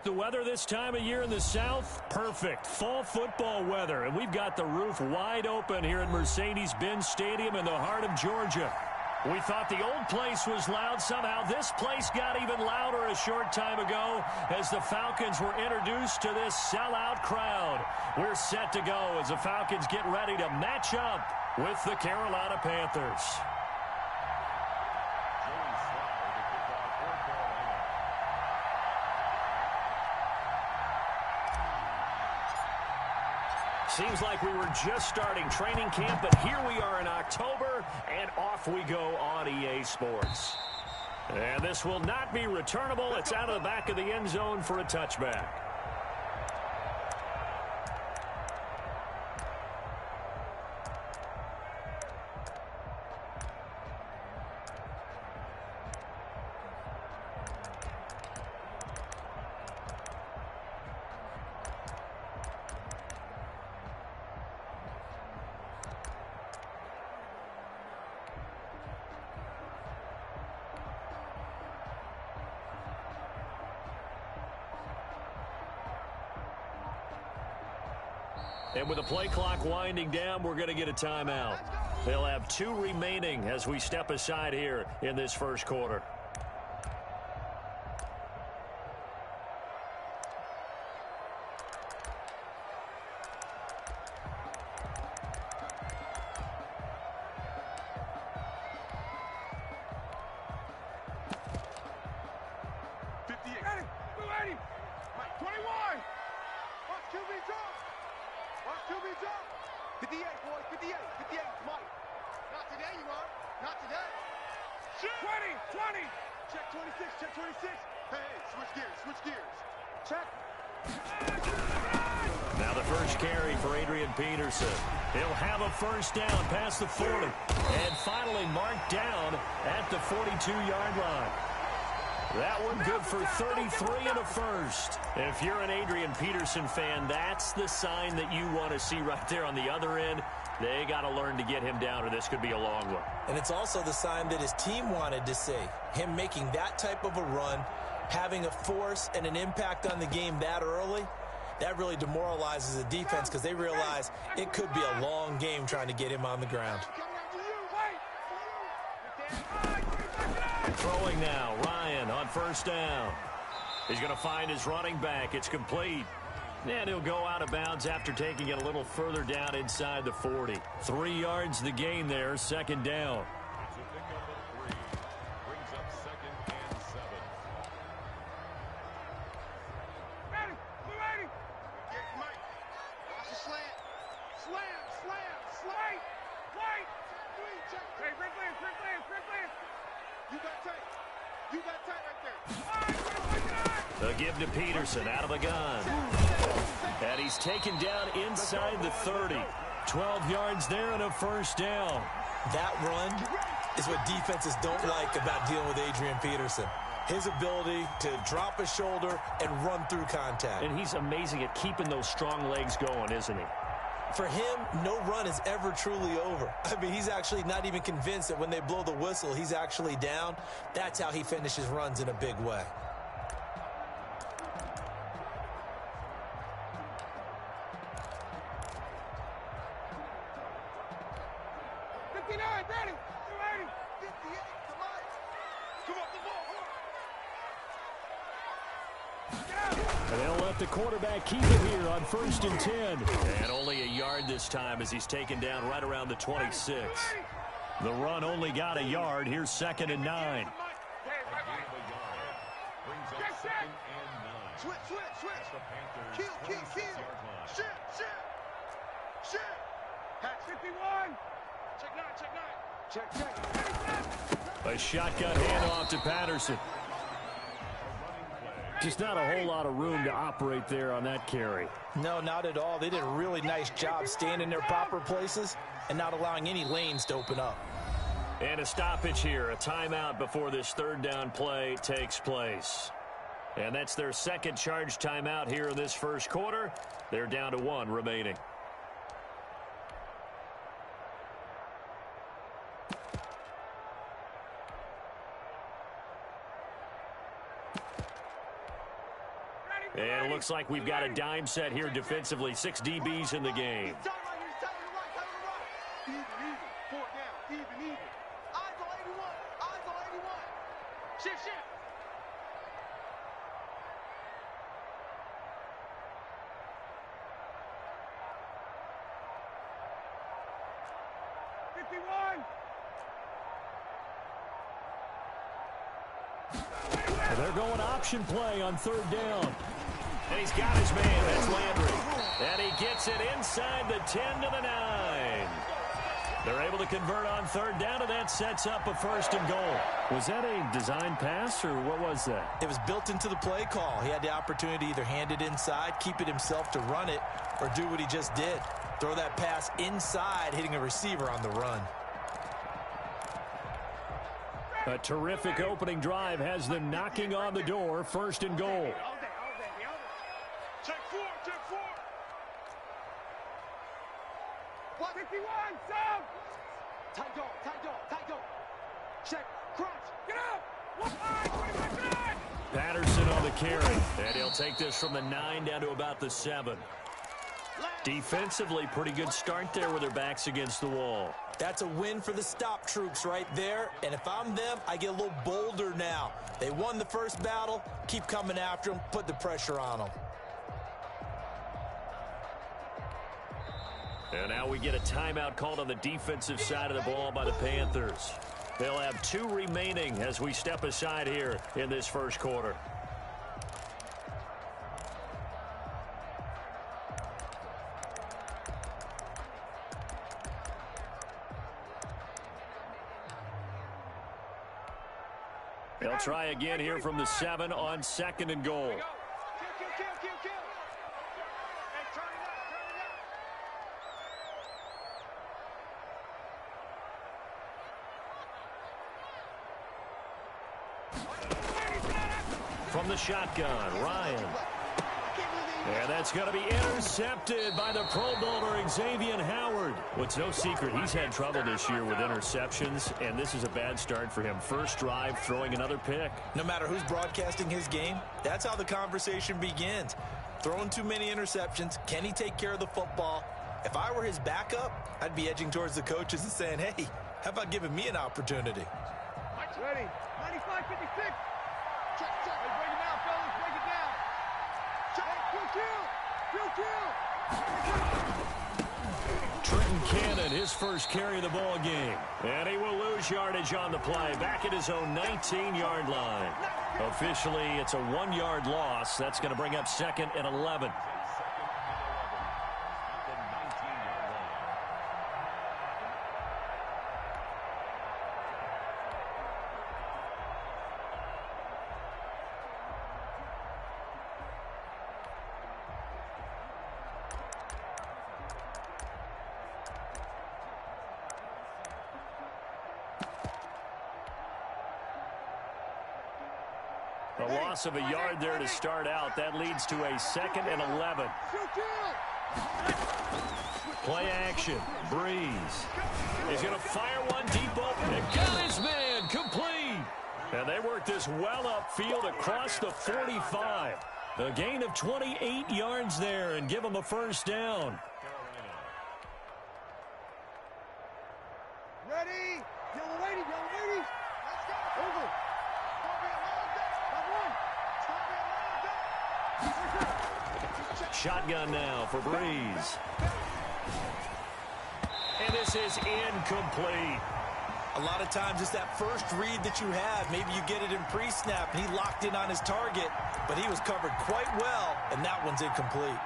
The weather this time of year in the South, perfect. Fall football weather, and we've got the roof wide open here at Mercedes-Benz Stadium in the heart of Georgia. We thought the old place was loud. Somehow this place got even louder a short time ago as the Falcons were introduced to this sellout crowd. We're set to go as the Falcons get ready to match up with the Carolina Panthers. Seems like we were just starting training camp, but here we are in October, and off we go on EA Sports. And this will not be returnable. It's out of the back of the end zone for a touchback. And with the play clock winding down, we're going to get a timeout. They'll have 2 remaining as we step aside here in this first quarter. Now the first carry for Peterson. He'll have a first down past the 40 and finally marked down at the 42-yard line. That one good for 33 and a first. If you're an Adrian Peterson fan, that's the sign that you want to see right there on the other end. They got to learn to get him down, or this could be a long one. And it's also the sign that his team wanted to see. Him making that type of a run, having a force and an impact on the game that early, that really demoralizes the defense because they realize it could be a long game trying to get him on the ground. Throwing now, Ryan on first down. He's going to find his running back. It's complete. And he'll go out of bounds after taking it a little further down inside the 40. 3 yards the gain there, second down. The give to Peterson out of the gun. And he's taken down inside the 30. 12 yards there and a first down. That run is what defenses don't like about dealing with Adrian Peterson. His ability to drop a shoulder and run through contact. And he's amazing at keeping those strong legs going, isn't he? For him, no run is ever truly over. I mean, he's actually not even convinced that when they blow the whistle, he's actually down. That's how he finishes runs in a big way. And they'll let the quarterback keep it here on 1st and 10. And only a yard this time as he's taken down right around the 26. The run only got a yard. Here's 2nd and 9. Switch. Kill. Shit. Patch 51. Check 9. A shotgun handoff to Patterson. Just not a whole lot of room to operate there on that carry. No, not at all. They did a really nice job staying in their proper places and not allowing any lanes to open up. And a stoppage here, a timeout before this 3rd down play takes place. And that's their second charge timeout here in this first quarter. They're down to 1 remaining. And it looks like we've got a dime set here defensively. 6 DBs in the game. Even. 4 down. Even. Eyes on 81. Eyes on 81. Shift. 51. And they're going option play on 3rd down. And he's got his man. That's Landry. And he gets it inside the 10 to the 9. They're able to convert on 3rd down, and that sets up a 1st and goal. Was that a design pass, or what was that? It was built into the play call. He had the opportunity to either hand it inside, keep it himself to run it, or do what he just did. Throw that pass inside, hitting a receiver on the run. A terrific opening drive has them knocking on the door. 1st and goal. Check 4. 51, sub. Tight go. Check, crunch, get up. Patterson on the carry. And he'll take this from the 9 down to about the 7. Defensively, pretty good start there with their backs against the wall. That's a win for the stop troops right there. And if I'm them, I get a little bolder now. They won the first battle. Keep coming after them. Put the pressure on them. And now we get a timeout called on the defensive side of the ball by the Panthers. They'll have 2 remaining as we step aside here in this 1st quarter. They'll try again here from the 7 on 2nd and goal. Kill. And turn it up. From the shotgun, Ryan. And that's going to be intercepted by the Pro Bowler, Xavier Howard. Well, it's no secret he's had trouble this year with interceptions, and this is a bad start for him. First drive, throwing another pick. No matter who's broadcasting his game, that's how the conversation begins. Throwing too many interceptions. Can he take care of the football? If I were his backup, I'd be edging towards the coaches and saying, hey, how about giving me an opportunity? Ready. 95, 56. Check. Hey, break it down, fellas. Break it down. Trenton Cannon, his first carry of the ball game. And he will lose yardage on the play, back at his own 19-yard line. Officially, it's a 1-yard loss. That's going to bring up 2nd and 11. A loss of a yard there to start out. That leads to a 2nd and 11. Play action. Breeze. He's going to fire one deep open. And got his man complete. And they work this well upfield across the 45. A gain of 28 yards there and give him a 1st down. Ready? Yellow lady. Let's go. Over. Shotgun now for Breeze. And this is incomplete. A lot of times it's that first read that you have. Maybe you get it in pre-snap, and he locked in on his target, but he was covered quite well, and that one's incomplete.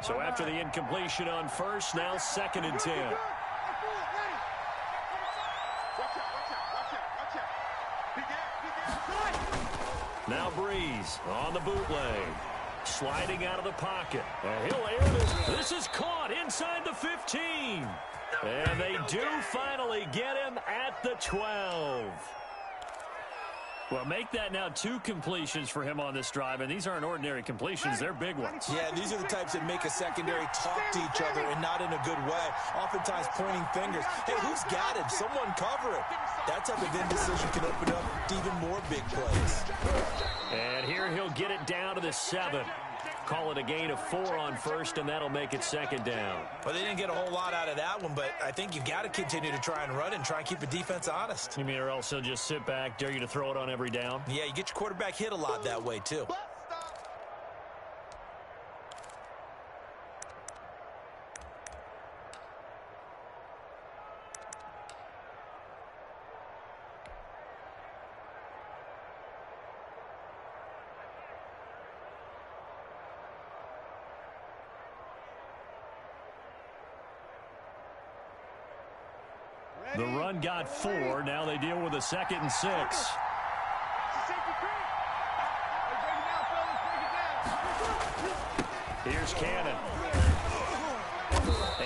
So after the incompletion on first, now 2nd and 10. Now Breeze on the bootleg. Sliding out of the pocket. And he'll air this. This is caught inside the 15. And they do finally get him at the 12. Well, make that now 2 completions for him on this drive, and these aren't ordinary completions. They're big ones. Yeah, these are the types that make a secondary talk to each other and not in a good way. Oftentimes pointing fingers. Hey, who's got him? Someone cover it. That type of indecision can open up to even more big plays. And here he'll get it down to the 7. Call it a gain of 4 on first, and that'll make it 2nd down. Well, they didn't get a whole lot out of that one, but I think you've got to continue to try and run and try and keep the defense honest. You mean or else he'll just sit back, dare you to throw it on every down? Yeah, you get your quarterback hit a lot that way, too. The run got 4. Now they deal with a 2nd and 6. Here's Cannon.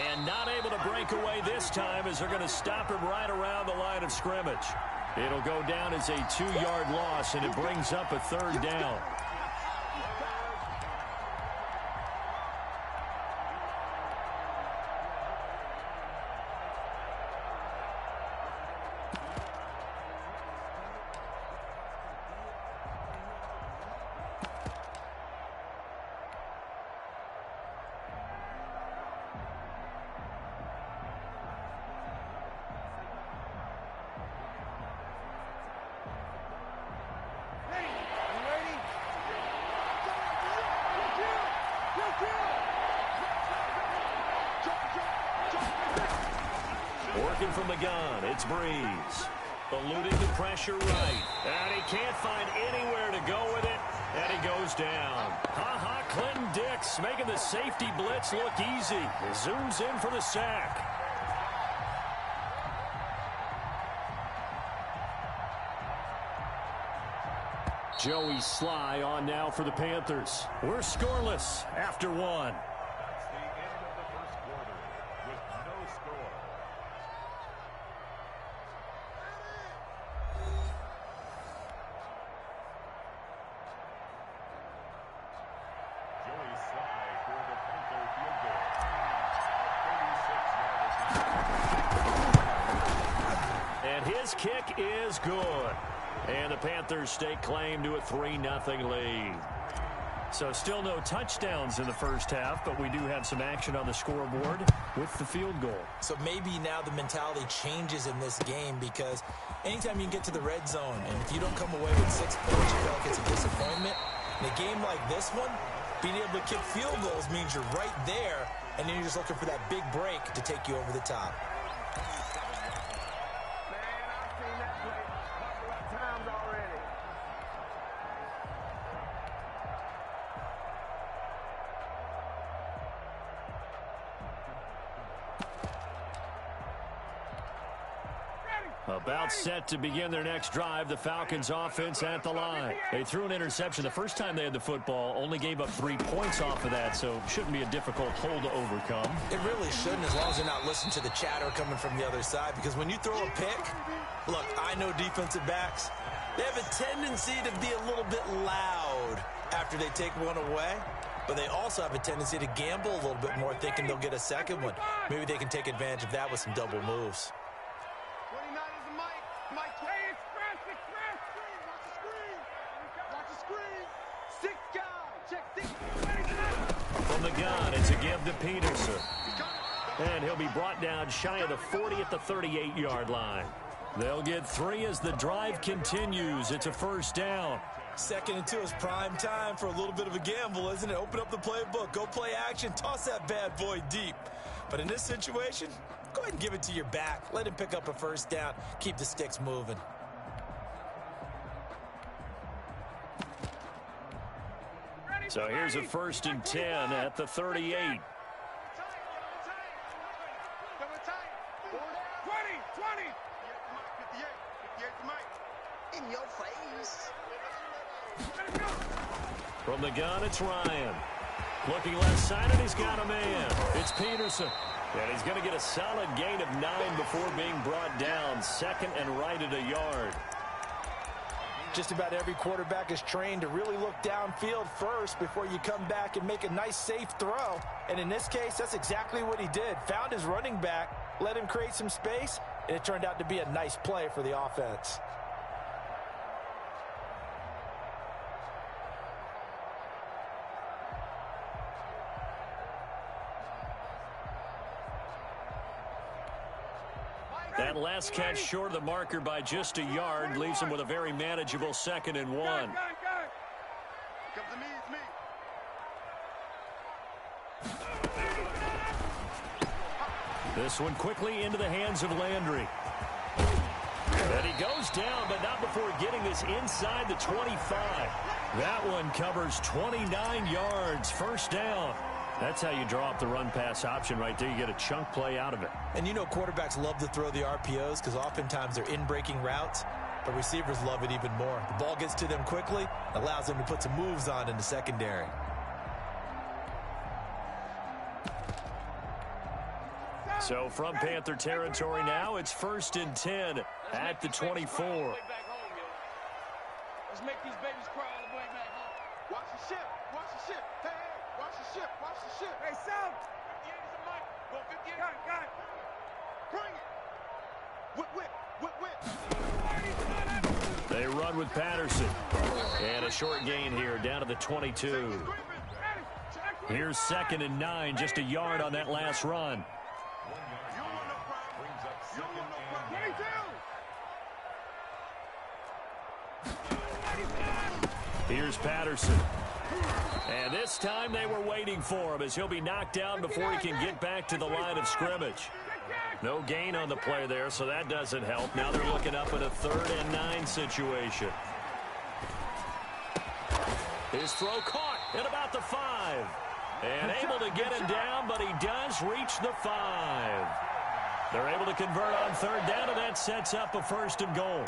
And not able to break away this time as they're going to stop him right around the line of scrimmage. It'll go down as a 2-yard loss, and it brings up a 3rd down. Working from the gun, it's Breeze. Eluding the pressure right. And he can't find anywhere to go with it. And he goes down. Ha-ha, Clinton Dix making the safety blitz look easy. He zooms in for the sack. Joey Sly on now for the Panthers. We're scoreless after 1. His kick is good. And the Panthers stake claim to a 3-0 lead. So still no touchdowns in the first half, but we do have some action on the scoreboard with the field goal. So maybe now the mentality changes in this game, because anytime you can get to the red zone, and if you don't come away with 6 points, you feel like it's a disappointment. In a game like this one, being able to kick field goals means you're right there, and then you're just looking for that big break to take you over the top. About set to begin their next drive, the Falcons offense at the line. They threw an interception the first time they had the football, only gave up 3 points off of that, so shouldn't be a difficult hole to overcome. It really shouldn't, as long as they're not listening to the chatter coming from the other side, because when you throw a pick, look, I know defensive backs, they have a tendency to be a little bit loud after they take one away, but they also have a tendency to gamble a little bit more, thinking they'll get a second one. Maybe they can take advantage of that with some double moves. From the gun, it's a give to Peterson. And he'll be brought down shy of the 40 at the 38-yard line. They'll get 3 as the drive continues. It's a 1st down. 2nd and 2 is prime time for a little bit of a gamble, isn't it? Open up the playbook, go play action, toss that bad boy deep. But in this situation, go ahead and give it to your back. Let him pick up a 1st down. Keep the sticks moving. So here's a 1st and 10 at the 38. From the gun, it's Ryan. Looking left side, and he's got a man. It's Peterson. And he's going to get a solid gain of 9 before being brought down. Second and right at a yard. Just about every quarterback is trained to really look downfield first before you come back and make a nice, safe throw. And in this case, that's exactly what he did. Found his running back, let him create some space, and it turned out to be a nice play for the offense. That last catch short of the marker by just a yard leaves him with a very manageable 2nd and 1. Comes to me, it's me. This one quickly into the hands of Landry. And he goes down, but not before getting this inside the 25. That one covers 29 yards, first down. That's how you draw up the run-pass option right there. You get a chunk play out of it. And you know quarterbacks love to throw the RPOs because oftentimes they're in-breaking routes, but receivers love it even more. The ball gets to them quickly, allows them to put some moves on in the secondary. So from Panther territory now, it's 1st and 10 at the 24. Let's make these babies cry all the way back home. Watch the ship. Watch the ship. Hey, hey, watch the ship. Watch the ship. Hey, Sam. 58 is a mic. Go 58. Got it. Bring it. Whip. They run with Patterson. And a short gain here down to the 22. Here's 2nd and 9, just a yard on that last run. Here's Patterson. And this time they were waiting for him as he'll be knocked down before he can get back to the line of scrimmage. No gain on the play there, so that doesn't help. Now they're looking up at a 3rd and 9 situation. His throw caught at about the 5. And able to get him down, but he does reach the 5. They're able to convert on 3rd down, and that sets up a 1st and goal.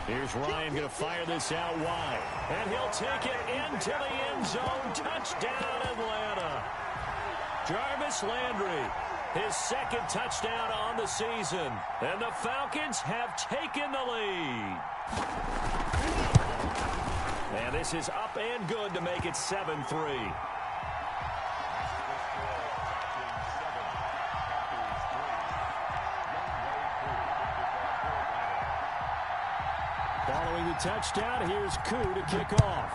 Here's Ryan going to fire this out wide. And he'll take it into the end zone. Touchdown, Atlanta. Jarvis Landry, his 2nd touchdown on the season. And the Falcons have taken the lead. And this is up and good to make it 7-3. Following the touchdown, here's Koo to kick off.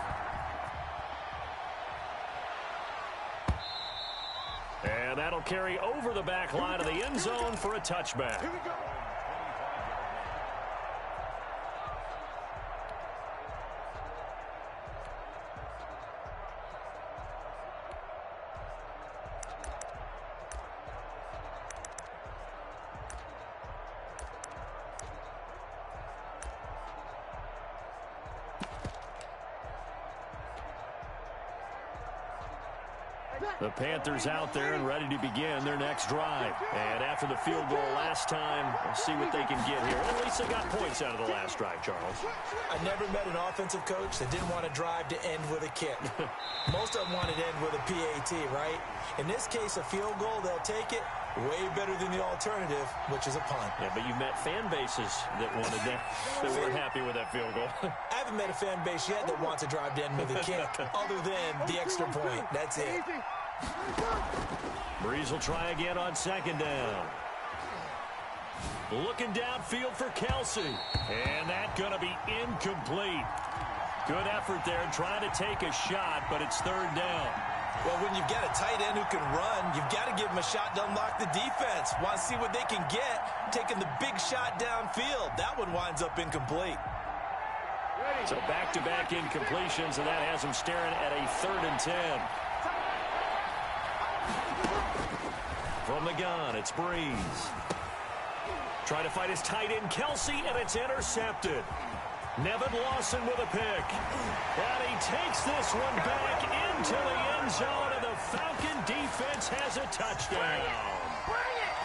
And that'll carry over the back line of the end zone for a touchback. Here we go. The Panthers out there and ready to begin their next drive. And after the field goal last time, we'll see what they can get here. At least they got points out of the last drive, Charles. I never met an offensive coach that didn't want to drive to end with a kick. Most of them wanted to end with a PAT, right? In this case, a field goal, they'll take it. Way better than the alternative, which is a punt. Yeah, but you met fan bases that wanted that. They weren't happy with that field goal. I haven't met a fan base yet that wants to drive to end with a kick, other than the extra point. That's it. Breeze will try again on 2nd down. Looking downfield for Kelsey. And that's going to be incomplete. Good effort there trying to take a shot, but it's 3rd down. Well, when you've got a tight end who can run, you've got to give him a shot to unlock the defense. Want to see what they can get, taking the big shot downfield. That one winds up incomplete. So back-to-back incompletions, and that has him staring at a 3rd and 10. From the gun, it's Breeze. Trying to fight his tight end, Kelsey, and it's intercepted. Nevin Lawson with a pick. And he takes this one back into the end zone, and the Falcon defense has a touchdown.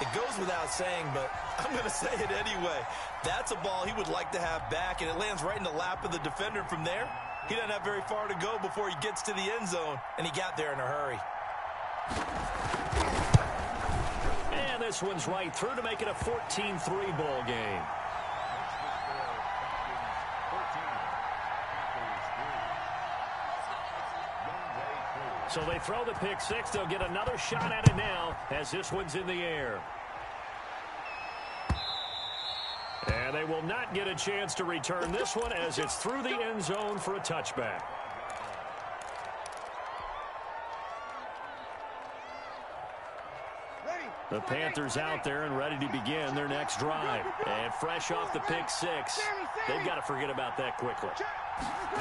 It goes without saying, but I'm going to say it anyway. That's a ball he would like to have back, and it lands right in the lap of the defender from there. He doesn't have very far to go before he gets to the end zone, and he got there in a hurry. And this one's right through to make it a 14-3 ball game. So they throw the pick six. They'll get another shot at it now as this one's in the air. And they will not get a chance to return this one as it's through the end zone for a touchback. The Panthers out there and ready to begin their next drive. And fresh off the pick six, they've got to forget about that quickly.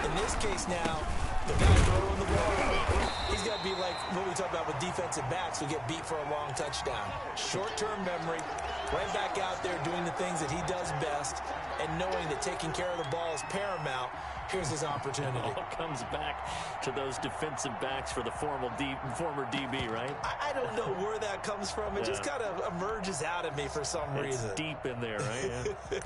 In this case now, the guy throwing the ball, he's got to be like what we talk about with defensive backs who get beat for a long touchdown. Short-term memory, right back out there doing the things that he does best, and knowing that taking care of the ball is paramount. Here's his opportunity. It all comes back to those defensive backs for the former DB, right? I don't know where that comes from. It just kind of emerges out of me for some reason. It's deep in there, right? Yeah.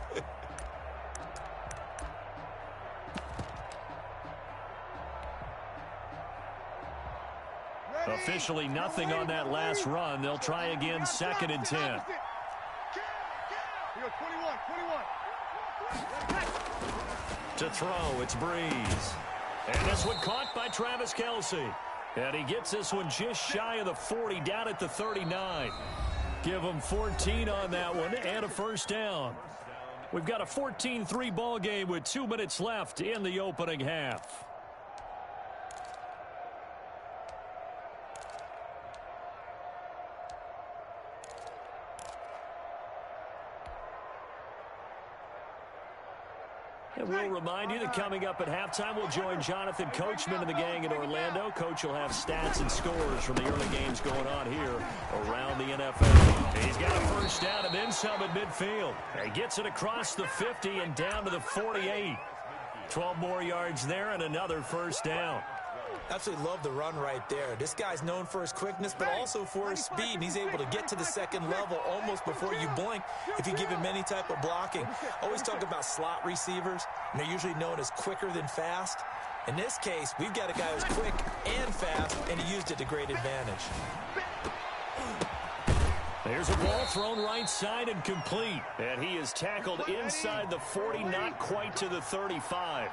Officially nothing on that last run. They'll try again, 2nd and 10. To throw, it's Breeze. And this one caught by Travis Kelce. And he gets this one just shy of the 40, down at the 39. Give him 14 on that one and a first down. We've got a 14-3 ball game with 2 minutes left in the opening half. And we'll remind you that coming up at halftime, we'll join Jonathan Coachman and the gang in Orlando. Coach will have stats and scores from the early games going on here around the NFL. He's got a first down and then some at midfield. He gets it across the 50 and down to the 48. 12 more yards there and another first down. Absolutely love the run right there. This guy's known for his quickness, but also for his speed. And he's able to get to the second level almost before you blink if you give him any type of blocking. Always talk about slot receivers, and they're usually known as quicker than fast. In this case, we've got a guy who's quick and fast, and he used it to great advantage. There's a ball thrown right side and complete. And he is tackled inside the 40, not quite to the 35.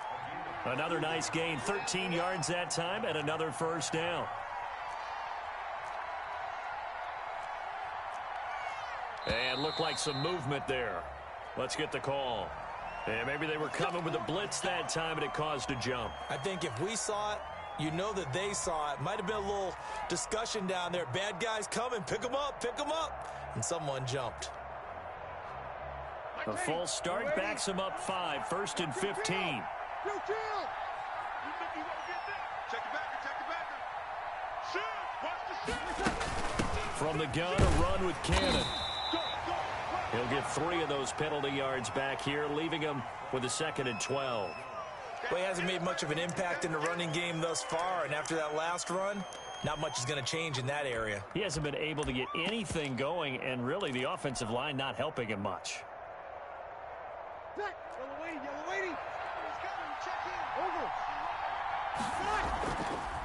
Another nice gain, 13 yards that time, and another first down. And looked like some movement there. Let's get the call. And maybe they were coming with a blitz that time, and it caused a jump. I think if we saw it, you know that they saw it. Might have been a little discussion down there. Bad guys coming. Pick them up. Pick them up. And someone jumped. A false start backs him up 5. 1st and 15. From the gun, a run with Cannon. He'll get 3 of those penalty yards back here, leaving him with a 2nd and 12. Well, he hasn't made much of an impact in the running game thus far, and after that last run, not much is going to change in that area. He hasn't been able to get anything going, and really the offensive line not helping him much.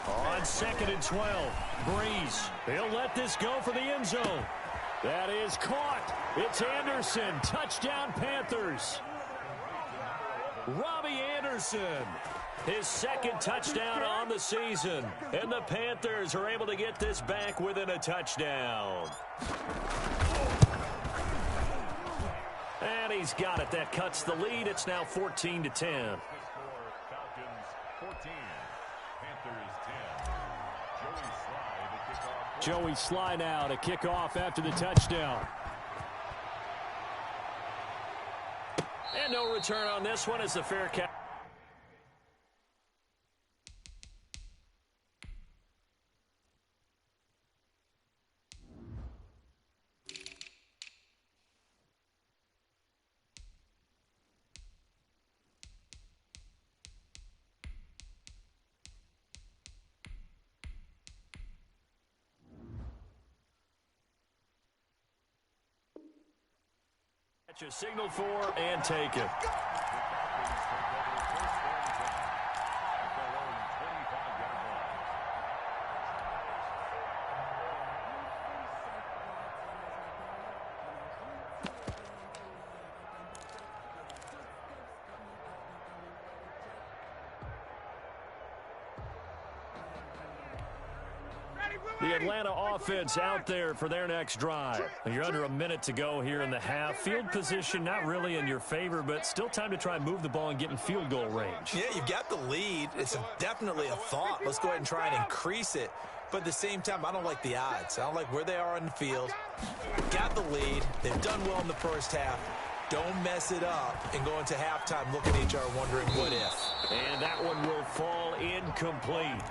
On 2nd and 12, Breeze. He'll let this go for the end zone. That is caught. It's Anderson. Touchdown, Panthers. Robbie Anderson. His 2nd touchdown on the season. And the Panthers are able to get this back within a touchdown. And he's got it. That cuts the lead. It's now 14-10. Falcons 14, Panthers 10. Joey Sly now to kick off after the touchdown. And no return on this one as the fair catch. Just signal for and take it. The Atlanta offense out there for their next drive. You're under a minute to go here in the half. Field position not really in your favor, but still time to try and move the ball and get in field goal range. Yeah, you've got the lead. It's definitely a thought. Let's go ahead and try and increase it. But at the same time, I don't like the odds. I don't like where they are on the field. Got the lead. They've done well in the first half. Don't mess it up and go into halftime looking at each other wondering what if. And that one will fall incomplete.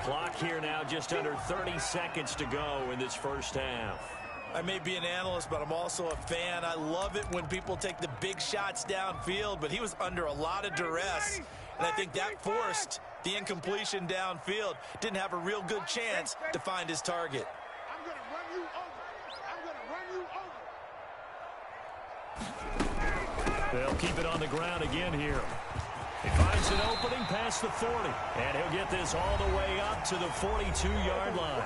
Clock here now, just under 30 seconds to go in this first half. I may be an analyst, but I'm also a fan. I love it when people take the big shots downfield, but he was under a lot of duress, and I think that forced the incompletion downfield. Didn't have a real good chance to find his target. I'm going to run you over. They'll keep it on the ground again here. He finds an opening past the 40, and he'll get this all the way up to the 42-yard line.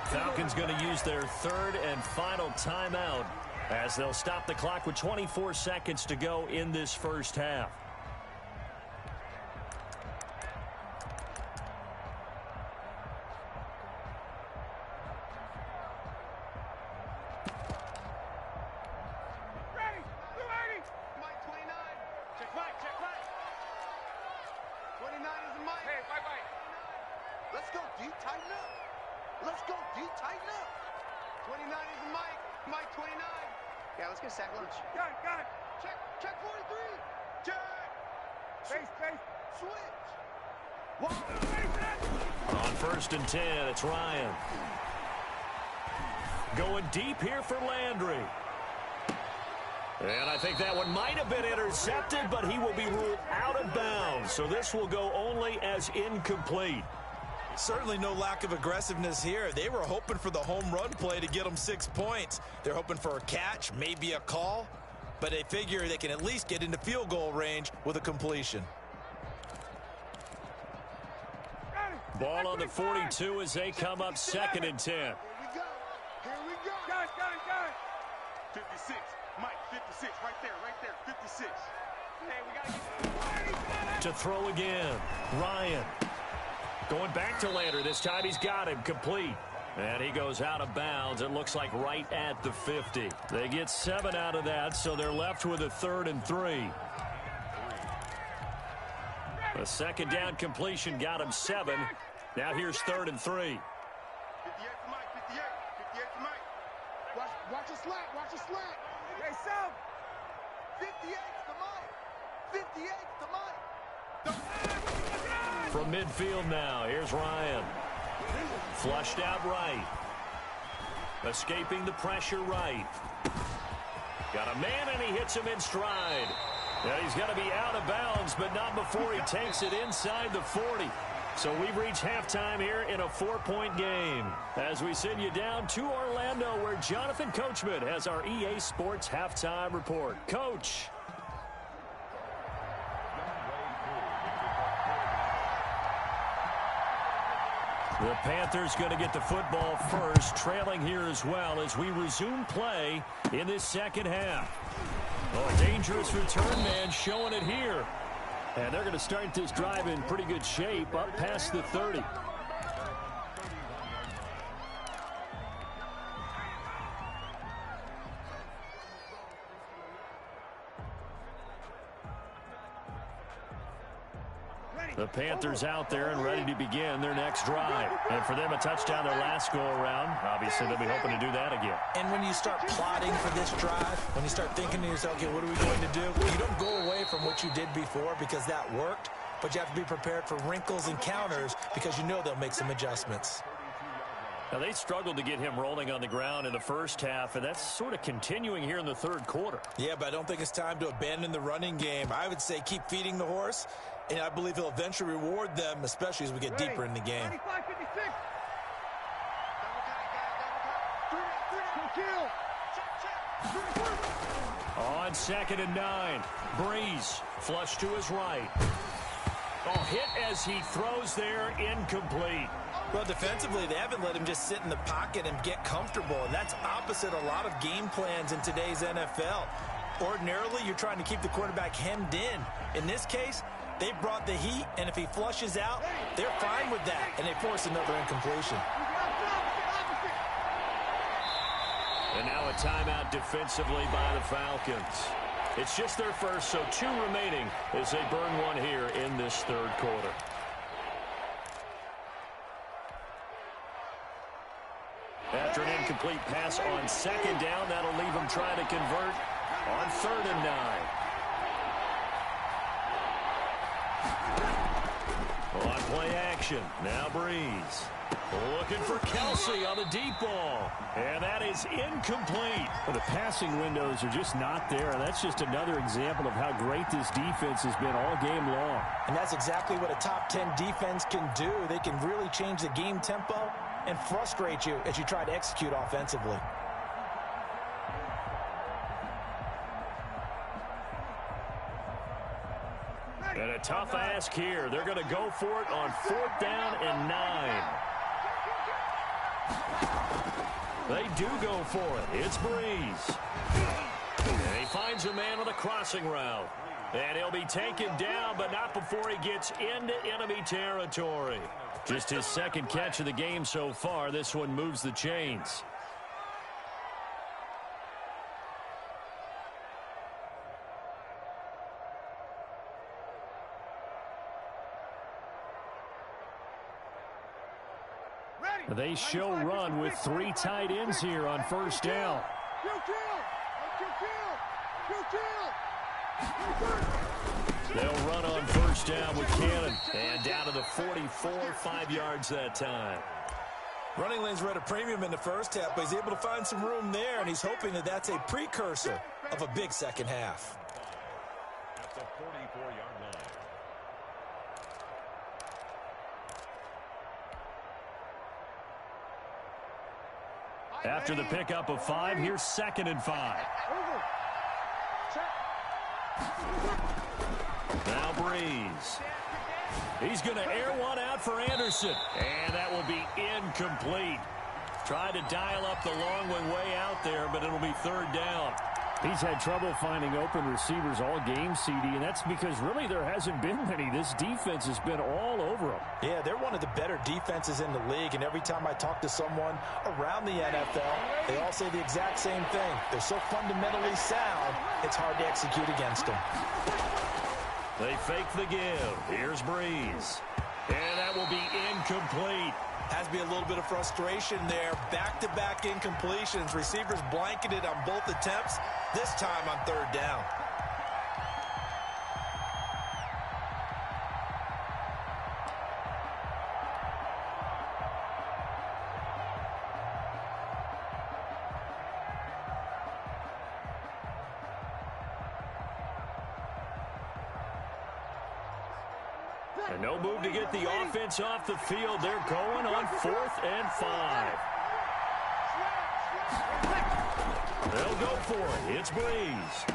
Falcons going to use their third and final timeout as they'll stop the clock with 24 seconds to go in this first half. On 1st and 10, it's Ryan. Going deep here for Landry. And I think that one might have been intercepted, but he will be ruled out of bounds. So this will go only as incomplete. Certainly no lack of aggressiveness here. They were hoping for the home run play to get them 6 points. They're hoping for a catch, maybe a call, but they figure they can at least get into field goal range with a completion. Ball on the 42 as they come up 2nd and 10. Here we go. Got it. 56. Mike, 56. Right there. 56. Hey, we got To throw again. Ryan. Going back to Landry. This time he's got him complete. And he goes out of bounds. It looks like right at the 50. They get 7 out of that, so they're left with a 3rd and 3. A second down completion got him 7. Now here's 3rd and 3. 58 to Mike. 58 to Mike. Watch the slant. Hey, Sam. 58 to Mike. 58 to Mike. From midfield now, here's Ryan. Flushed out right. Escaping the pressure right. Got a man, and he hits him in stride. Now he's going to be out of bounds, but not before he takes it inside the 40. So we've reached halftime here in a 4-point game. As we send you down to Orlando, where Jonathan Coachman has our EA Sports Halftime Report. Coach. The Panthers going to get the football first, trailing here as well as we resume play in this second half. Oh, a dangerous return man showing it here. And they're going to start this drive in pretty good shape up past the 30. The Panthers out there and ready to begin their next drive. And for them, a touchdown their last go-around. Obviously, they'll be hoping to do that again. And when you start plotting for this drive, when you start thinking to yourself, okay, what are we going to do? You don't go away from what you did before because that worked, but you have to be prepared for wrinkles and counters because you know they'll make some adjustments. Now, they struggled to get him rolling on the ground in the first half, and that's sort of continuing here in the third quarter. Yeah, but I don't think it's time to abandon the running game. I would say keep feeding the horse, and I believe he'll eventually reward them, especially as we get deeper in the game. 95, 56. On 2nd and 9, Breeze flush to his right. Oh, hit as he throws there, incomplete. Well, defensively, they haven't let him just sit in the pocket and get comfortable, and that's opposite a lot of game plans in today's NFL. Ordinarily, you're trying to keep the quarterback hemmed in. In this case, they brought the heat, and if he flushes out, they're fine with that, and they force another incompletion. And now a timeout defensively by the Falcons. It's just their first, so 2 remaining as they burn one here in this 3rd quarter. After an incomplete pass on 2nd down, that'll leave them trying to convert on 3rd and 9. On play action, now Breeze. Looking for Kelsey on the deep ball. And that is incomplete. Well, the passing windows are just not there. That's just another example of how great this defense has been all game long. And that's exactly what a top 10 defense can do. They can really change the game tempo and frustrate you as you try to execute offensively. And a tough ask here. They're going to go for it on 4th down and 9. They do go for it. It's Breeze. And he finds a man on the crossing route. And he'll be taken down, but not before he gets into enemy territory. Just his 2nd catch of the game so far. This one moves the chains. They show run with 3 tight ends here on 1st down. They'll run on 1st down with Cannon. And down to the 44, 5 yards that time. Running lanes were at a premium in the first half, but he's able to find some room there, and he's hoping that that's a precursor of a big second half. That's a 44-yard line. After the pickup of 5, here's 2nd and 5. Now Breeze. He's going to air one out for Anderson. And that will be incomplete. Tried to dial up the long way out there, but it'll be 3rd down. He's had trouble finding open receivers all game, CD, and that's because really there hasn't been many. This defense has been all over them. Yeah, they're one of the better defenses in the league, and every time I talk to someone around the NFL, they all say the exact same thing. They're so fundamentally sound, it's hard to execute against them. They fake the give. Here's Breeze. And that will be incomplete. Has to be a little bit of frustration there. Back-to-back incompletions. Receivers blanketed on both attempts, this time on 3rd down. And no move to get the offense off the field. They're going on 4th and 5. They'll go for it. It's Breeze.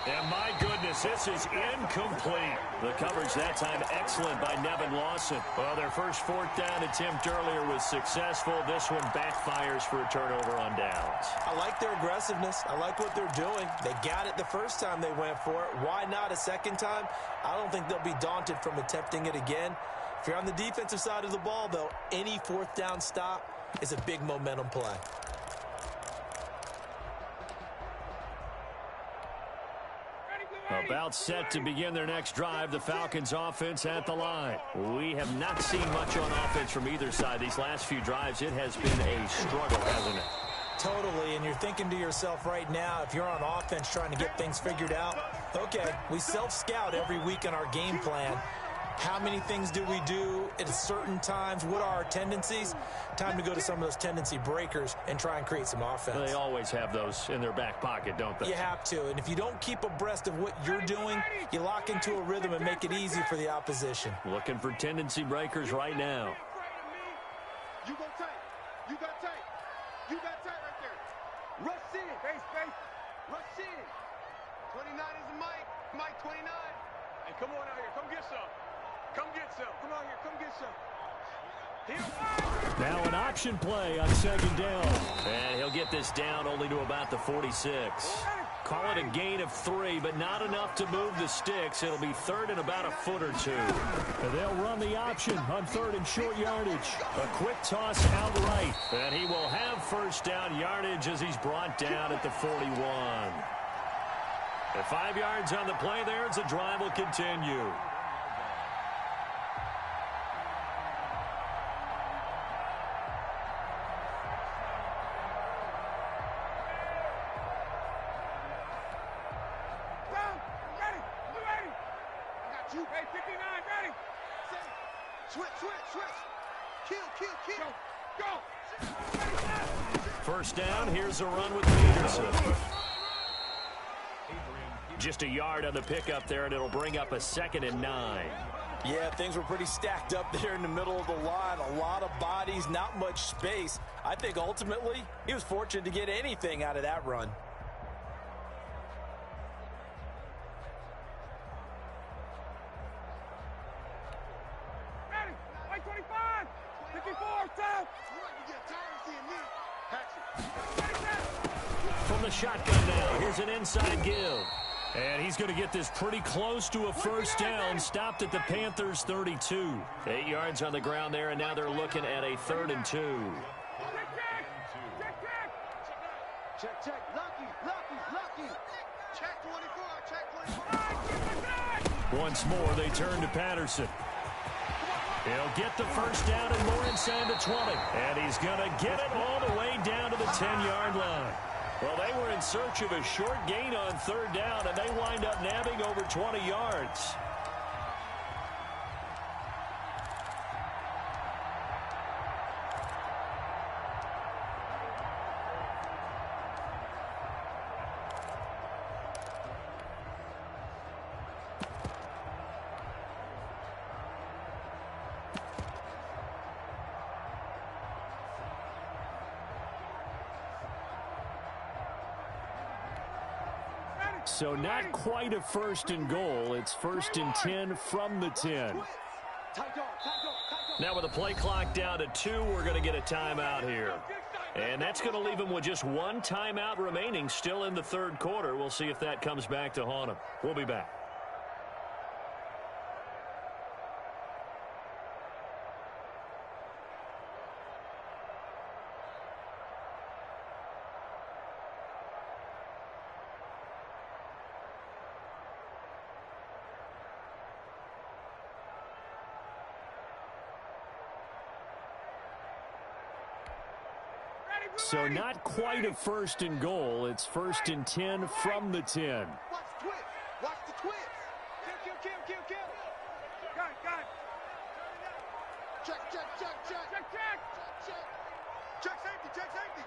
And my goodness, this is incomplete. The coverage that time excellent by Nevin Lawson. Well, their first 4th down attempt earlier was successful. This one backfires for a turnover on downs. I like their aggressiveness. I like what they're doing. They got it the first time they went for it. Why not a second time? I don't think they'll be daunted from attempting it again. If you're on the defensive side of the ball, though, any 4th down stop is a big momentum play. About set to begin their next drive, the Falcons offense at the line. We have not seen much on offense from either side. These last few drives, it has been a struggle, hasn't it? Totally, and you're thinking to yourself right now, if you're on offense trying to get things figured out, okay, we self-scout every week in our game plan. How many things do we do at certain times? What are our tendencies? Time to go to some of those tendency breakers and try and create some offense. They always have those in their back pocket, don't they? You have to, and if you don't keep abreast of what you're doing, you lock into a rhythm and make it easy for the opposition. Looking for tendency breakers right now. You go tight. You got tight. You got tight right there. Rush in. Base. Rush in. 29 is the Mike. Mike 29. Hey, come on out here. Come get some. Come get some. Come on here. Come get some. Now an option play on second down. And he'll get this down only to about the 46. Call it a gain of 3, but not enough to move the sticks. It'll be third and about a foot or two. And they'll run the option on third and short yardage. A quick toss out right. And he will have first down yardage as he's brought down at the 41. At 5 yards on the play there as the drive will continue. First down, here's a run with Peterson. Just a yard on the pickup there, and it'll bring up a 2nd and 9. Yeah, things were pretty stacked up there in the middle of the line. A lot of bodies, not much space. I think ultimately he was fortunate to get anything out of that run. From the shotgun now, here's an inside give. And he's going to get this pretty close to a first down, stopped at the Panthers' 32. 8 yards on the ground there, and now they're looking at a 3rd and 2. Check. Lucky. Check 24. Once more, they turn to Patterson. He'll get the first down and more inside the 20. And he's going to get it all the way down to the 10-yard line. Well, they were in search of a short gain on 3rd down, and they wind up nabbing over 20 yards. So not quite a 1st and goal. It's 1st and 10 from the 10. Now with the play clock down to 2, we're going to get a timeout here. And that's going to leave him with just 1 timeout remaining still in the 3rd quarter. We'll see if that comes back to haunt him. We'll be back. So not quite a 1st and goal. It's 1st and 10 from the 10. Watch the twist. Kill. Got it. Check safety.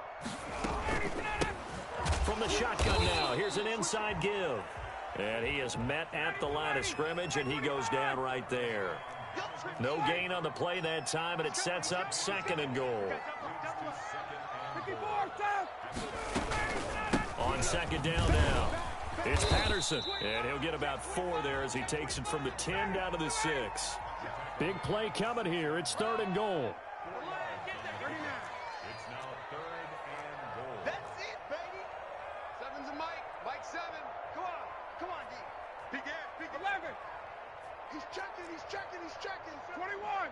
From the shotgun now, here's an inside give. And he is met at the line of scrimmage, and he goes down right there. No gain on the play that time, and it sets up 2nd and goal. On 2nd down now, it's Patterson, and he'll get about 4 there as he takes it from the 10 down to the 6. Big play coming here. It's 3rd and goal. It's now 3rd and goal. That's it, baby. 7's a Mike. Mike 7. Come on, D. Big 11. He's checking. 21.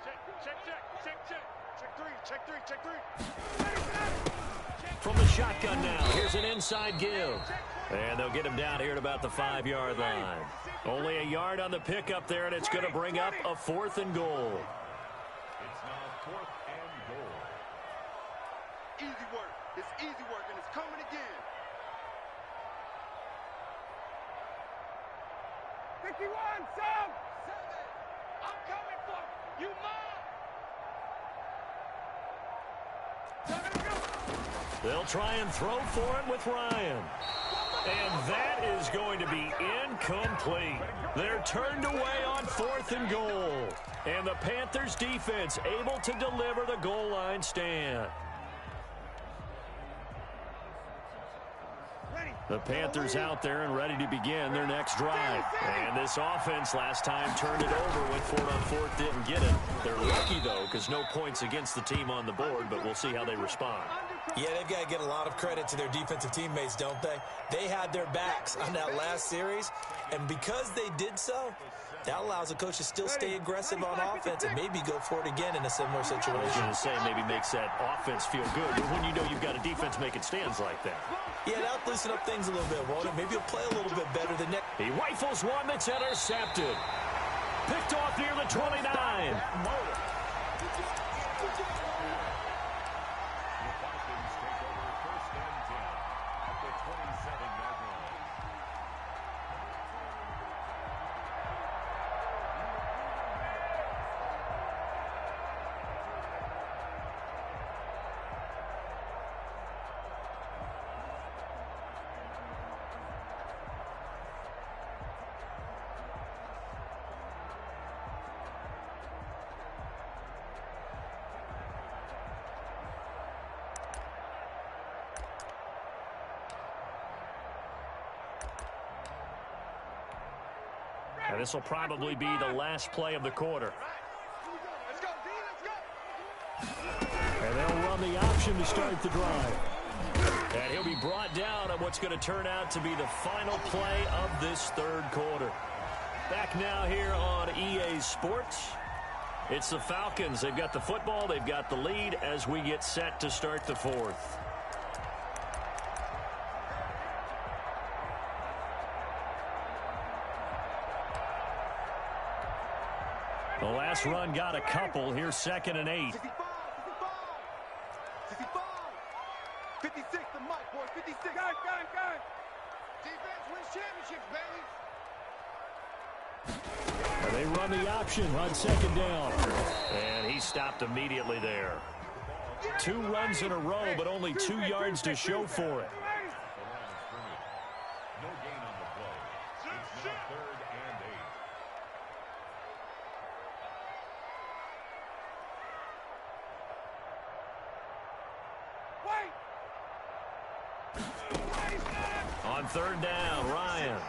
Check 3. From the shotgun now, here's an inside give. And they'll get him down here at about the 5-yard line. Only a yard on the pickup there, and it's going to bring up a 4th and goal. It's now 4th and goal. Easy work. It's easy work, and it's coming again. 51, Sam. 7. I'm coming for you, Mom. They'll try and throw for it with Ryan. And that is going to be incomplete. They're turned away on 4th and goal. And the Panthers defense able to deliver the goal line stand. The Panthers out there and ready to begin their next drive. And this offense last time turned it over, went for it on fourth, didn't get it. They're lucky, though, because no points against the team on the board, but we'll see how they respond. Yeah, they've got to get a lot of credit to their defensive teammates, don't they? They had their backs on that last series, and because they did so, that allows the coach to still stay aggressive on offense and maybe go for it again in a similar situation. I was going to say maybe makes that offense feel good, but when you know you've got a defense making stands like that. Yeah, that'll loosen up things a little bit, won't it? Maybe he'll play a little bit better than that. He rifles one that's intercepted. Picked off near the 29. And this will probably be the last play of the quarter. And they'll run the option to start the drive. And he'll be brought down on what's going to turn out to be the final play of this third quarter. Back now here on EA Sports. It's the Falcons. They've got the football. They've got the lead as we get set to start the fourth. The last run got a couple. Here's 2nd and 8. 65. 56, the mic, boys. 56. Go. Defense wins championships, baby. And they run the option on 2nd down. And he stopped immediately there. 2 runs in a row, but only 2 yards to show for it. No gain on the play. It's now 3rd and 8. On 3rd down, Ryan.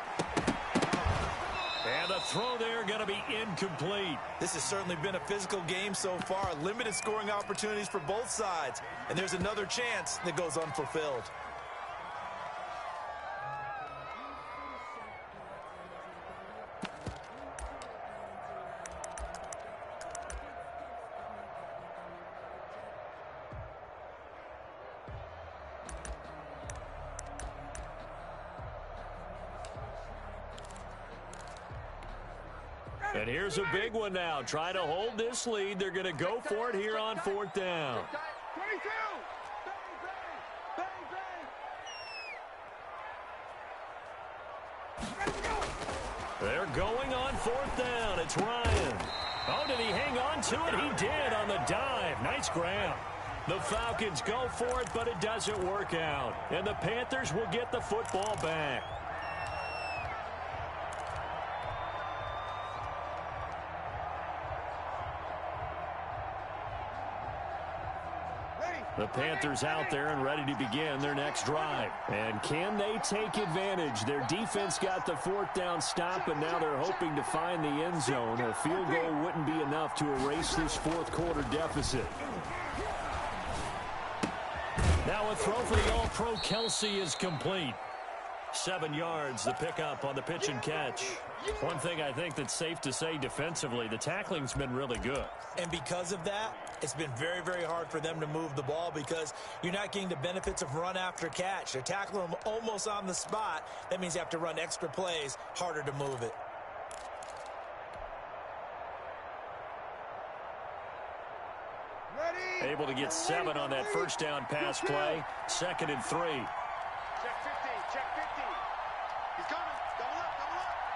And the throw there going to be incomplete. This has certainly been a physical game so far. Limited scoring opportunities for both sides. And there's another chance that goes unfulfilled. And here's a big one now. Trying to hold this lead. They're going to go for it here on 4th down. 22. They're going on 4th down. It's Ryan. Oh, did he hang on to it? He did on the dive. Nice grab. The Falcons go for it, but it doesn't work out. And the Panthers will get the football back. The Panthers out there and ready to begin their next drive. And can they take advantage? Their defense got the 4th down stop, and now they're hoping to find the end zone. A field goal wouldn't be enough to erase this 4th quarter deficit. Now a throw for the All-Pro Kelsey is complete. 7 yards, the pickup on the pitch and catch. One thing I think that's safe to say defensively, the tackling's been really good. And because of that, it's been very, very hard for them to move the ball because you're not getting the benefits of run after catch. They're tackling them almost on the spot. That means you have to run extra plays, harder to move it. Ready? Able to get 7 on that first down pass play. 2nd and 3. Check 50. Check 50. He's coming. Double up.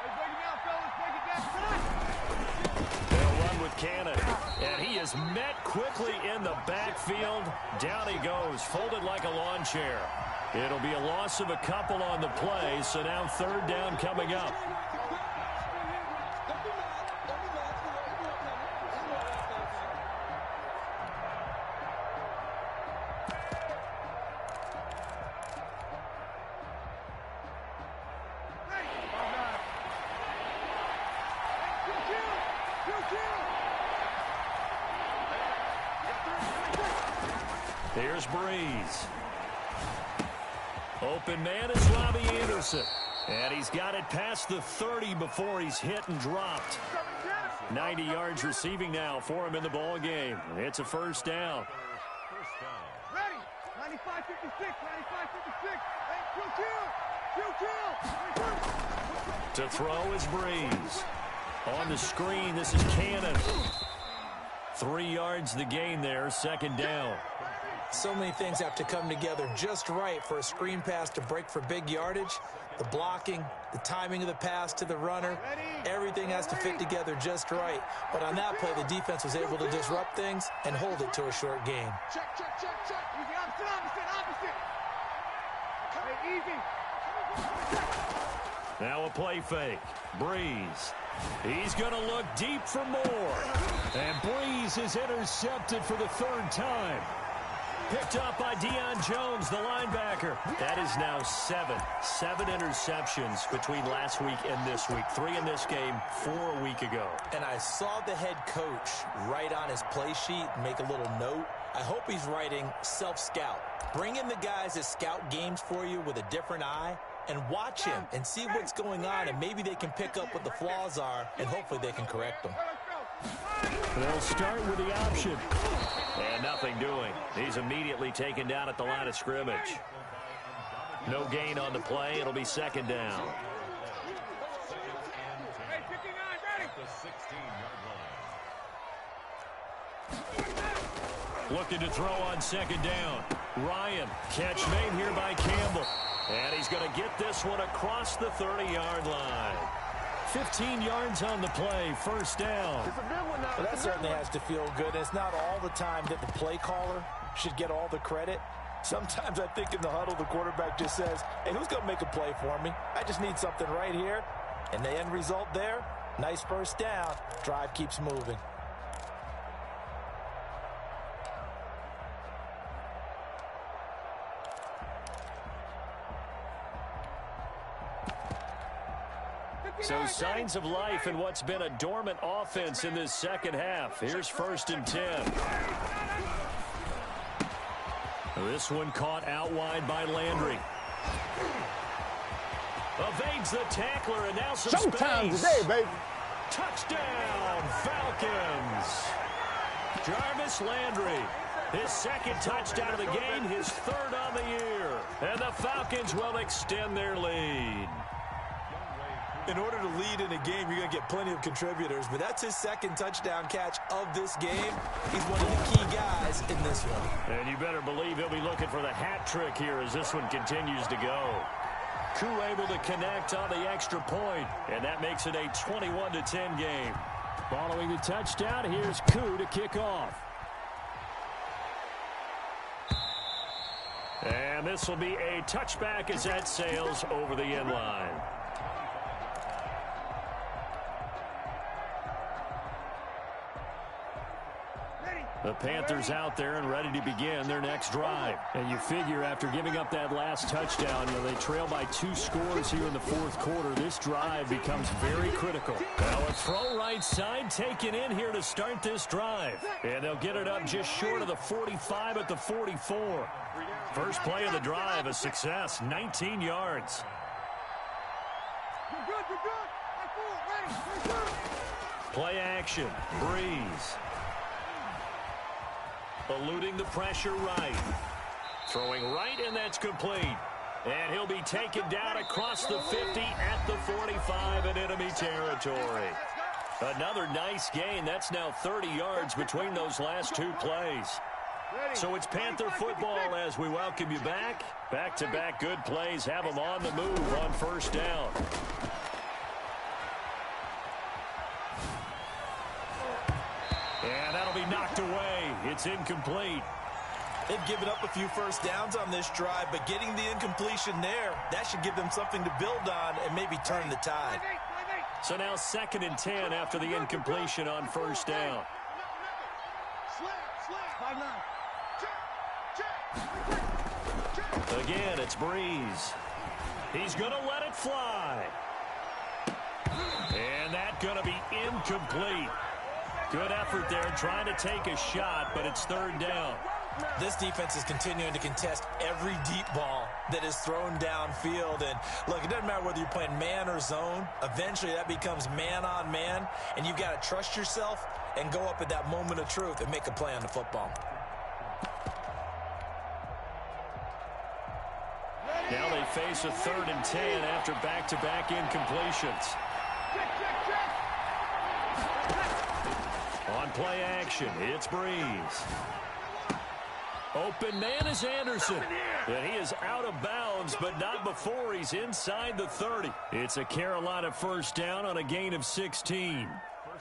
Hey, break it down, fellas. Break it down. They'll run with Cannon. And he is met quickly in the backfield. Down he goes, folded like a lawn chair. It'll be a loss of a couple on the play, so now 3rd down coming up. Here's Breeze. Open man is Robbie Anderson. And he's got it past the 30 before he's hit and dropped. 90 yards receiving now for him in the ball game. It's a first down. Ready. 95-56. 95-56. To throw is Breeze. On the screen, this is Cannon. 3 yards the gain there, second down. So many things have to come together just right for a screen pass to break for big yardage. The blocking, the timing of the pass to the runner, everything has to fit together just right. But on that play, the defense was able to disrupt things and hold it to a short game. Check. Easy, opposite. Hey, easy. Now a play fake. Breeze. He's going to look deep for more. And Breeze is intercepted for the third time. Picked up by Deion Jones, the linebacker. That is now seven interceptions between last week and this week. 3 in this game, 4 a week ago. And I saw the head coach write on his play sheet, make a little note. I hope he's writing self-scout. Bring in the guys that scout games for you with a different eye and watch him and see what's going on, and maybe they can pick up what the flaws are, and hopefully they can correct them. They'll start with the option. And nothing doing. He's immediately taken down at the line of scrimmage. No gain on the play. It'll be second down. Looking to throw on second down. Ryan, catch made here by Campbell. And he's going to get this one across the 30-yard line. 15 yards on the play, first down. Well, that certainly has to feel good. It's not all the time that the play caller should get all the credit. Sometimes I think in the huddle, the quarterback just says, hey, who's going to make a play for me? I just need something right here. And the end result there, nice first down. Drive keeps moving. So signs of life in what's been a dormant offense in this second half. Here's 1st and 10. This one caught out wide by Landry. Evades the tackler, and now some Showtime space. today, baby. Touchdown, Falcons. Jarvis Landry. His second touchdown of the game, his 3rd on the year. And the Falcons will extend their lead. In order to lead in a game, you're going to get plenty of contributors, but that's his 2nd touchdown catch of this game. He's one of the key guys in this one. And you better believe he'll be looking for the hat trick here as this one continues to go. Koo able to connect on the extra point, and that makes it a 21-10 game. Following the touchdown, here's Koo to kick off. And this will be a touchback as that sails over the end line. The Panthers out there and ready to begin their next drive. And you figure after giving up that last touchdown, they trail by 2 scores here in the 4th quarter. This drive becomes very critical. Now a throw right side taken in here to start this drive. And they'll get it up just short of the 45 at the 44. First play of the drive, a success, 19 yards. Play action, Breeze. Eluding the pressure right. Throwing right, and that's complete. And he'll be taken down across the 50 at the 45 in enemy territory. Another nice gain. That's now 30 yards between those last 2 plays. So it's Panther football as we welcome you back. Back-to-back good plays have them on the move on first down. And that'll be knocked away. It's incomplete. They've given up a few first downs on this drive, but getting the incompletion there, that should give them something to build on and maybe turn the tide. So now 2nd and 10 after the incompletion on first down. Again, it's Breeze. He's going to let it fly. And that's going to be incomplete. Good effort there trying to take a shot, but it's 3rd down. This defense is continuing to contest every deep ball that is thrown downfield. And look, it doesn't matter whether you're playing man or zone. Eventually that becomes man on man, and you've got to trust yourself and go up at that moment of truth and make a play on the football. Now they face a 3rd and 10 after back-to-back incompletions. On play action, it's Breeze. Open man is Anderson. And he is out of bounds, but not before he's inside the 30. It's a Carolina first down on a gain of 16.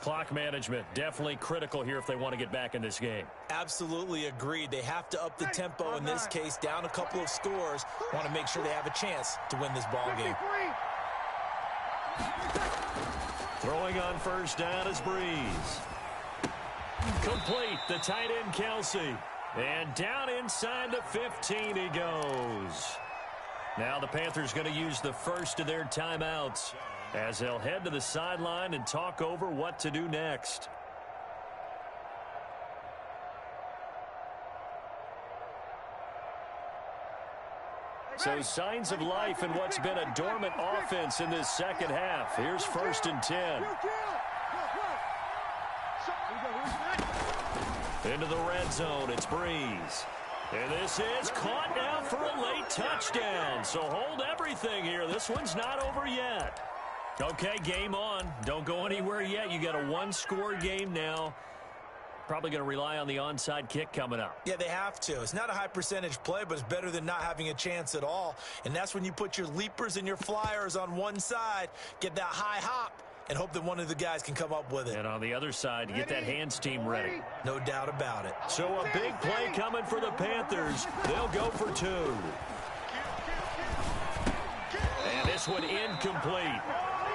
Clock management, definitely critical here if they want to get back in this game. Absolutely agreed. They have to up the tempo in this case, down a couple of scores. Want to make sure they have a chance to win this ball game. Throwing on first down is Breeze. Complete, the tight end Kelsey. And down inside the 15 he goes. Now the Panthers going to use the first of their timeouts as they'll head to the sideline and talk over what to do next. So signs of life in what's been a dormant offense in this second half. Here's 1st and 10. Into the red zone, it's Breeze. And this is caught now for a late touchdown. So hold everything here. This one's not over yet. Okay, game on. Don't go anywhere yet. You got a one-score game now. Probably going to rely on the onside kick coming up. Yeah, they have to. It's not a high percentage play, but it's better than not having a chance at all. And that's when you put your leapers and your flyers on one side, get that high hop, and hope that one of the guys can come up with it. And on the other side, get that hands team ready. No doubt about it. So a big play coming for the Panthers. They'll go for 2. And this one incomplete.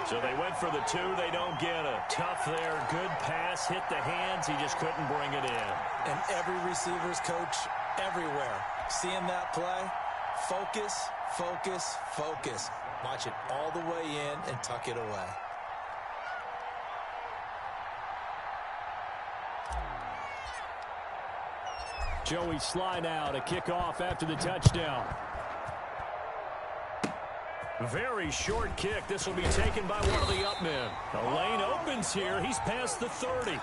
So they went for the 2. They don't get it. Tough there. Good pass. Hit the hands. He just couldn't bring it in. And every receiver's coach everywhere, seeing that play, focus, focus, focus. Watch it all the way in and tuck it away. Joey slide out, a kickoff after the touchdown. Very short kick. This will be taken by one of the up men. The lane opens here. He's past the 30.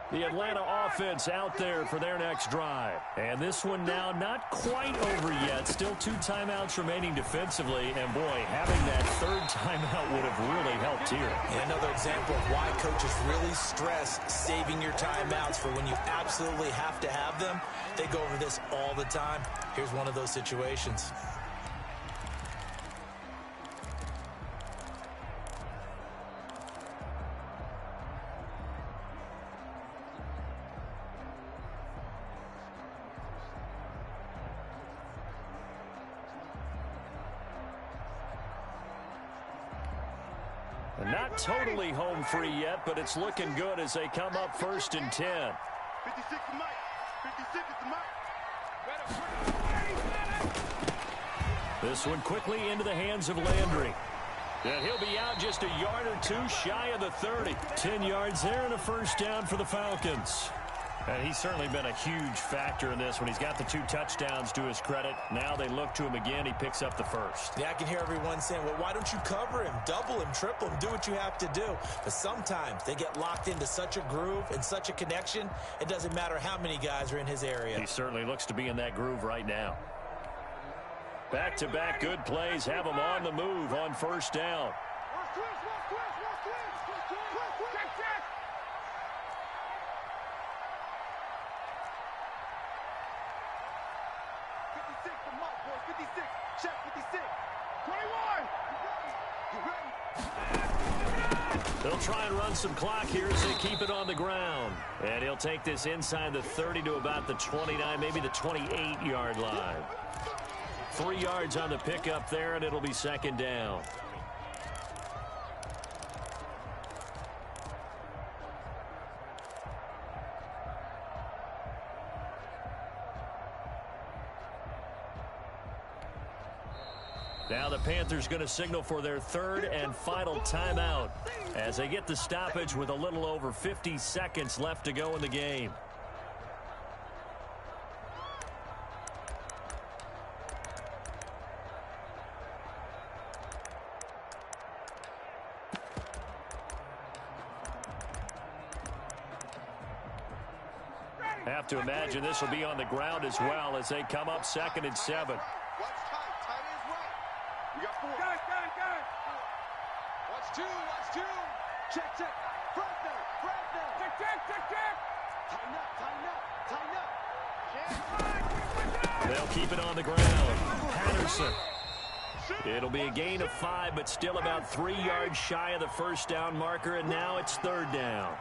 The Atlanta offense out there for their next drive. And this one now not quite over yet. Still 2 timeouts remaining defensively. And, boy, having that 3rd timeout would have really helped here. And another example of why coaches really stress saving your timeouts for when you absolutely have to have them. They go over this all the time. Here's one of those situations. Not totally home free yet, but it's looking good as they come up 1st and 10. 56 is Mike. 56 is Mike. This one quickly into the hands of Landry. And he'll be out just a yard or 2 shy of the 30. 10 yards there and a first down for the Falcons. And he's certainly been a huge factor in this when he's got the 2 touchdowns to his credit. Now they look to him again. He picks up the first. Yeah, I can hear everyone saying, well, why don't you cover him? Double him, triple him, do what you have to do. But sometimes they get locked into such a groove and such a connection, it doesn't matter how many guys are in his area. He certainly looks to be in that groove right now. Back-to-back good plays have him on the move on first down. They'll try and run some clock here as they keep it on the ground. And he'll take this inside the 30 to about the 29, maybe the 28-yard line. 3 yards on the pickup there, and it'll be second down. Now the Panthers going to signal for their third and final timeout as they get the stoppage with a little over 50 seconds left to go in the game. Have to imagine this will be on the ground as well as they come up 2nd and 7. We got 4. Guys. Watch 2. Check. Front there. Check. Tighten up. They'll keep it on the ground. Patterson. It'll be a gain of 5, but still about 3 yards shy of the first down marker, and now it's 3rd down.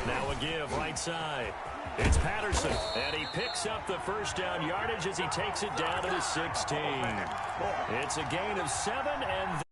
Now a give right side. It's Patterson, and he picks up the first down yardage as he takes it down to the 16. It's a gain of 7, and